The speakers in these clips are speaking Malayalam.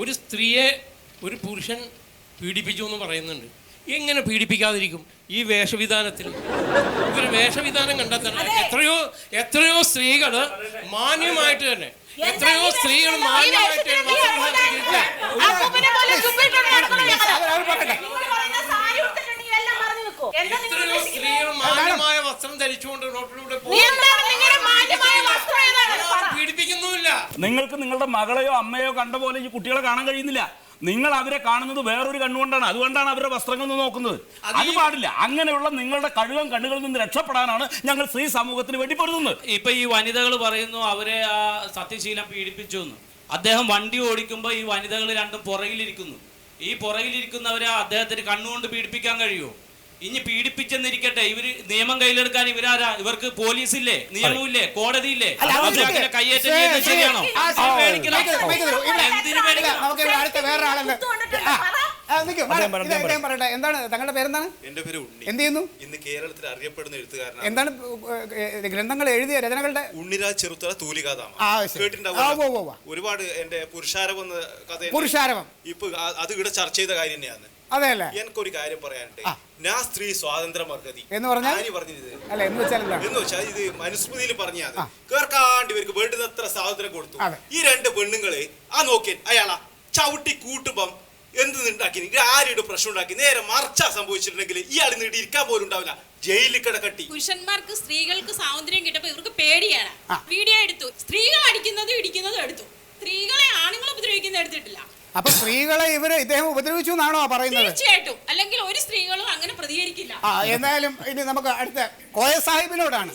ഒരു സ്ത്രീയെ ഒരു പുരുഷൻ പീഡിപ്പിച്ചു എന്ന് പറയുന്നുണ്ട്. എങ്ങനെ പീഡിപ്പിക്കാതിരിക്കും? ഈ വേഷവിധാനത്തിൽ ഇവര് വേഷവിധാനം കണ്ടാൽ തന്നെ എത്രയോ സ്ത്രീകൾ മാന്യമായിട്ട് തന്നെ എത്രയോ സ്ത്രീകൾ മാന്യമായിട്ട് എത്രയോ സ്ത്രീകൾ മാന്യമായ വസ്ത്രം ധരിച്ചുകൊണ്ട് റോഡിലൂടെ പീഡിപ്പിക്കുന്നുമില്ല. നിങ്ങൾക്ക് നിങ്ങളുടെ മകളെയോ അമ്മയോ കണ്ട പോലെ ഈ കുട്ടികളെ കാണാൻ കഴിയുന്നില്ല. നിങ്ങൾ അവരെ കാണുന്നത് വേറൊരു കണ്ണുകൊണ്ടാണ്. അതുകൊണ്ടാണ് അവരുടെ വസ്ത്രങ്ങൾ നോക്കുന്നത്. അത് പാടില്ല. അങ്ങനെയുള്ള നിങ്ങളുടെ കഴുകൻ കണ്ണുകളിൽ നിന്ന് രക്ഷപ്പെടാനാണ് ഞങ്ങൾ സ്ത്രീ സമൂഹത്തിന് വേണ്ടി പൊരുതുന്നത്. ഇപ്പൊ ഈ വനിതകൾ പറയുന്നു അവരെ ആ സത്യശീലം പീഡിപ്പിച്ചു എന്ന്. അദ്ദേഹം വണ്ടി ഓടിക്കുമ്പോൾ ഈ വനിതകൾ രണ്ടും പുറകിലിരിക്കുന്നു. ഈ പുറകിലിരിക്കുന്നവരെ അദ്ദേഹത്തിന് കണ്ണുകൊണ്ട് പീഡിപ്പിക്കാൻ കഴിയുമോ? ഇനി പീഡിപ്പിച്ചെന്നിരിക്കട്ടെ, ഇവര് നിയമം കയ്യിലെടുക്കാൻ ഇവരാരാ? ഇവർക്ക് പോലീസില്ലേ, നിയമമില്ലേ, കോടതിയില്ലേ? കയ്യേറ്റം ചെയ്യുന്നത് ശരിയാണോ? എന്താണ് താങ്കളുടെ പേരെന്താണ്? എന്റെ പേര് ഉണ്ണി. എന്ത് ചെയ്യുന്നു? ഇന്ന് കേരളത്തിൽ അറിയപ്പെടുന്ന എഴുത്തുകാരനാണ്. എന്താണ് ഗ്രന്ഥങ്ങൾ എഴുതിയ രചനകളുടെ? ഉണ്ണിരാജ് ചെറുത്തല തൂലികാതാമ ഒരുപാട് എന്റെ പുരുഷാരവം എന്ന കഥ. പുരുഷാരവം ഇപ്പൊ അത് ഇവിടെ ചർച്ച ചെയ്ത കാര്യം തന്നെയാണ്. അതെയല്ലേ? എനിക്കൊരു കാര്യം പറയാനുണ്ട്. ഞാൻ സ്ത്രീ സ്വാതന്ത്ര്യം അർഹതി എന്ന് പറഞ്ഞാൽ എന്ന് വെച്ചാൽ ഇത് മനുസ്മൃതിയിൽ പറഞ്ഞാൽ കേൾക്കാണ്ട് ഇവർക്ക് വേണ്ടുന്നത്ര സ്വാതന്ത്ര്യം കൊടുത്തു. ഈ രണ്ട് പെണ്ണുങ്ങള് നോക്കിയാൽ അയാളാ ചവിട്ടി കൂട്ടുമ്പം എന്ത് ഉണ്ടാക്കി ആരുടെ പ്രശ്നം ഉണ്ടാക്കി നേരെ മറിച്ചാ സംഭവിച്ചിട്ടുണ്ടെങ്കിൽ ഇയാൾ നീട്ടി ഇരിക്കാൻ പോലും ഉണ്ടാവില്ല, ജയിലിൽ കിടക്കട്ടി. പുരുഷന്മാർക്ക് സ്ത്രീകൾക്ക് സ്വാതന്ത്ര്യം കിട്ടപ്പോ ഇവർക്ക് പേടിയാണ്. വീഡിയോ എടുത്തു, സ്ത്രീകൾ അടിക്കുന്നതും ഇടിക്കുന്നതും എടുത്തു, സ്ത്രീകളെ ആണുങ്ങൾ ഉപദ്രവിക്കുന്നത് എടുത്തിട്ടില്ല. അപ്പൊ സ്ത്രീകളെ ഇദ്ദേഹം ഉപദ്രവിച്ചു എന്നാണോ പറയുന്നത്? തീർച്ചയായിട്ടും. അല്ലെങ്കിൽ ഒരു സ്ത്രീകളും അങ്ങനെ പ്രതികരിക്കില്ല. എന്തായാലും ഇനി നമുക്ക് അടുത്ത കോയ സാഹിബിനോടാണ്.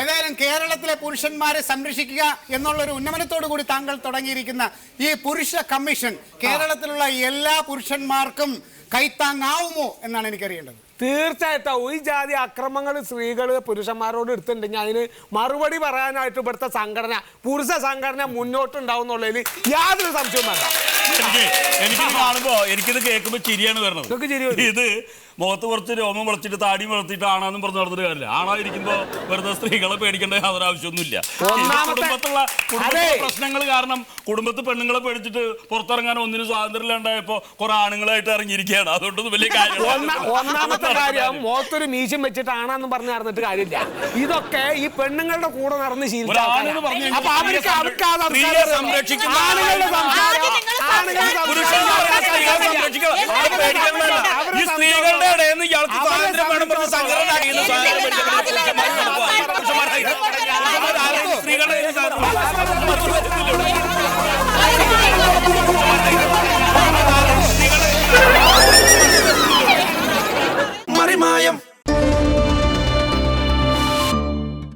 ഏതായാലും കേരളത്തിലെ പുരുഷന്മാരെ സംരക്ഷിക്കുക എന്നുള്ളൊരു ഉന്നമനത്തോടു കൂടി താങ്കൾ തുടങ്ങിയിരിക്കുന്ന ഈ പുരുഷ കമ്മീഷൻ കേരളത്തിലുള്ള എല്ലാ പുരുഷന്മാർക്കും കൈത്താങ്ങാവുമോ എന്നാണ് എനിക്കറിയേണ്ടത്. തീർച്ചയായിട്ടും ഈ ജാതി അക്രമങ്ങൾ സ്ത്രീകൾ പുരുഷന്മാരോട് എടുത്തിട്ടുണ്ടെങ്കിൽ അതിന് മറുപടി പറയാനായിട്ട് ഇവിടുത്തെ സംഘടന, പുരുഷ സംഘടന മുന്നോട്ടുണ്ടാവും എന്നുള്ളതിൽ യാതൊരു സംശയവും വേണ്ട. എനിക്ക് കാണുമ്പോ എനിക്കിത് കേൾക്കുമ്പോ ചിരിയാണ് വരുന്നത്. ഇത് മുഖത്ത് കുറച്ച് രോമം വളച്ചിട്ട് താടിയും വളർത്തിയിട്ട് ആണാന്നും പറഞ്ഞു നടന്നിട്ട് കാര്യമില്ല. ആണായിരിക്കുമ്പോ വെറുതെ സ്ത്രീകളെ പേടിക്കേണ്ട യാതൊരു ആവശ്യമൊന്നുമില്ല. കുടുംബത്തുള്ള പ്രശ്നങ്ങൾ കാരണം കുടുംബത്തിൽ പെണ്ണുങ്ങളെ പേടിച്ചിട്ട് പുറത്തിറങ്ങാൻ ഒന്നിനും സ്വാതന്ത്ര്യം ഇല്ലാണ്ടായപ്പോ കുറെ ആണുങ്ങളായിട്ട് ഇറങ്ങിയിരിക്കുകയാണ്. അതുകൊണ്ടൊന്നും വലിയ കാര്യം. ഒന്നാമത്തെ കാര്യം, മുഖത്തൊരു മീശം വെച്ചിട്ട് ആണാന്ന് പറഞ്ഞു നടന്നിട്ട് കാര്യമില്ല. ഇതൊക്കെ ഈ പെണ്ണുങ്ങളുടെ കൂടെ നടന്ന് ശീലിച്ചു. സ്ത്രീകളുടെ ഇടയിൽ നിന്ന് ഇയാൾക്ക് സ്വാതന്ത്ര്യം വേണം പറഞ്ഞ സംഘടന